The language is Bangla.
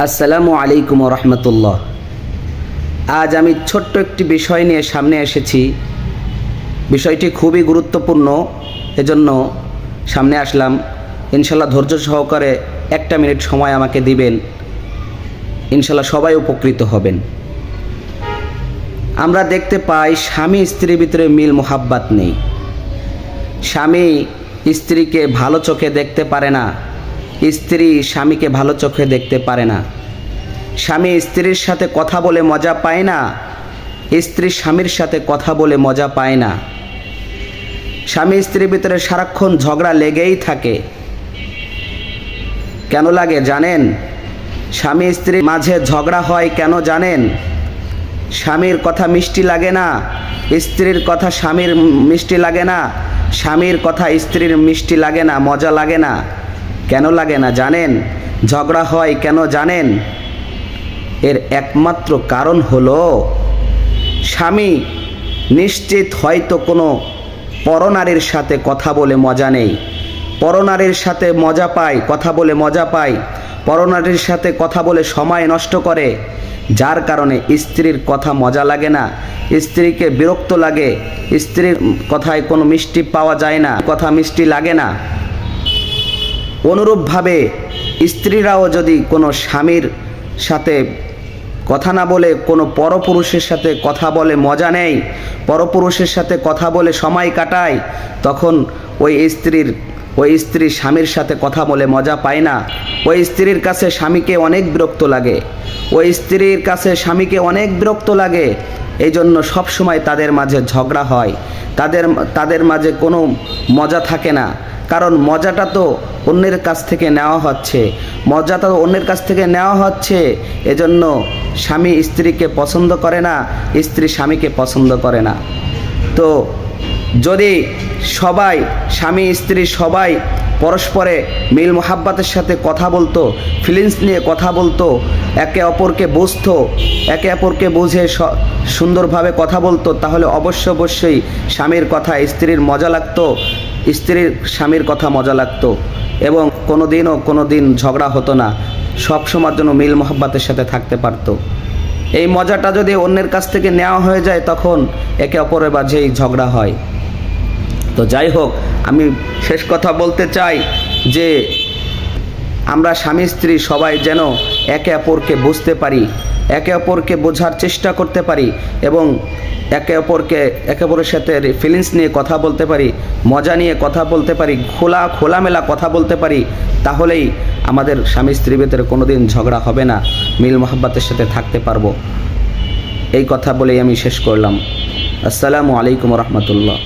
আসসালামু আলাইকুম ওয়া রাহমাতুল্লাহ। আজ আমি ছোট্ট একটি বিষয় নিয়ে সামনে এসেছি। বিষয়টি খুবই গুরুত্বপূর্ণ, এজন্য সামনে আসলাম। ইনশাল্লাহ ধৈর্য সহকারে 1 মিনিট সময় আমাকে দিবেন, ইনশাল্লাহ সবাই উপকৃত হবেন। আমরা দেখতে পাই স্বামী স্ত্রীর ভিতরে মিল মোহাব্বত নেই। স্বামী স্ত্রীকে ভালো চোখে দেখতে পারে না, স্ত্রী স্বামীকে ভালো চোখে দেখতে পারে না। স্বামী স্ত্রীর সাথে কথা বলে মজা পায় না, স্ত্রী স্বামীর সাথে কথা বলে মজা পায় না। স্বামী স্ত্রীর ভিতরে সারাক্ষণ ঝগড়া লেগেই থাকে। কেন লাগে জানেন? স্বামী স্ত্রীর মাঝে ঝগড়া হয় কেন জানেন? স্বামীর কথা মিষ্টি লাগে না, স্ত্রীর কথা স্বামীর মিষ্টি লাগে না, স্বামীর কথা স্ত্রীর মিষ্টি লাগে না, মজা লাগে না। কেন লাগে না জানেন? ঝগড়া হয় কেন জানেন? এর একমাত্র কারণ হলো স্বামী নিশ্চিত হয়তো কোনো পরনারীর সাথে কথা বলে মজা নেই, পরনারীর সাথে মজা পায়, কথা বলে মজা পায়, পরনারীর সাথে কথা বলে সময় নষ্ট করে, যার কারণে স্ত্রীর কথা মজা লাগে না, স্ত্রীকে বিরক্ত লাগে, স্ত্রীর কথায় কোনো মিষ্টি পাওয়া যায় না, কথা মিষ্টি লাগে না। অনুরূপভাবে স্ত্রীরাও যদি কোনো স্বামীর সাথে কথা না বলে কোনো পরপুরুষের সাথে কথা বলে মজা নেই, পরপুরুষের সাথে কথা বলে সময় কাটায়, তখন ওই স্ত্রী স্বামীর সাথে কথা বলে মজা পায় না। ওই স্ত্রীর কাছে স্বামীকে অনেক বিরক্ত লাগে, ওই স্ত্রীর কাছে স্বামীকে অনেক বিরক্ত লাগে। এই জন্য সবসময় তাদের মাঝে ঝগড়া হয়, তাদের মাঝে কোনো মজা থাকে না। কারণ মজাটা তো অন্যের কাছ থেকে নেওয়া হচ্ছে, মজাটা তো অন্যের কাছ থেকে নেওয়া হচ্ছে। এজন্য স্বামী স্ত্রীকে পছন্দ করে না, স্ত্রী স্বামীকে পছন্দ করে না। তো যদি সবাই স্বামী স্ত্রী সবাই পরস্পরে মিল মোহাব্বতের সাথে কথা বলতো, ফিলিংস নিয়ে কথা বলতো, একে অপরকে বুঝতো, একে অপরকে বুঝে সুন্দরভাবে কথা বলতো, তাহলে অবশ্যই স্বামীর কথা স্ত্রীর মজা লাগতো, স্ত্রীর স্বামীর কথা মজা লাগতো, এবং কোনো দিন ঝগড়া হতো না, সব সময়ের জন্য মিল মোহাব্বতের সাথে থাকতে পারতো। এই মজাটা যদি অন্যের কাছ থেকে নেওয়া হয়ে যায়, তখন একে অপরের মাঝেই ঝগড়া হয়। তো যাই হোক, আমি শেষ কথা বলতে চাই যে আমরা স্বামী স্ত্রী সবাই যেন একে অপরকে বুঝতে পারি, একে অপরকে বোঝার চেষ্টা করতে পারি, এবং একে অপরের সাথে ফিলিংস নিয়ে কথা বলতে পারি, মজা নিয়ে কথা বলতে পারি, খোলামেলা কথা বলতে পারি। তাহলেই আমাদের স্বামী স্ত্রীর ভিতরে কোনোদিন ঝগড়া হবে না, মিল মোহাব্বতের সাথে থাকতে পারবো। এই কথা বলেই আমি শেষ করলাম। আসসালামু আলাইকুম ওয়া রাহমাতুল্লাহ।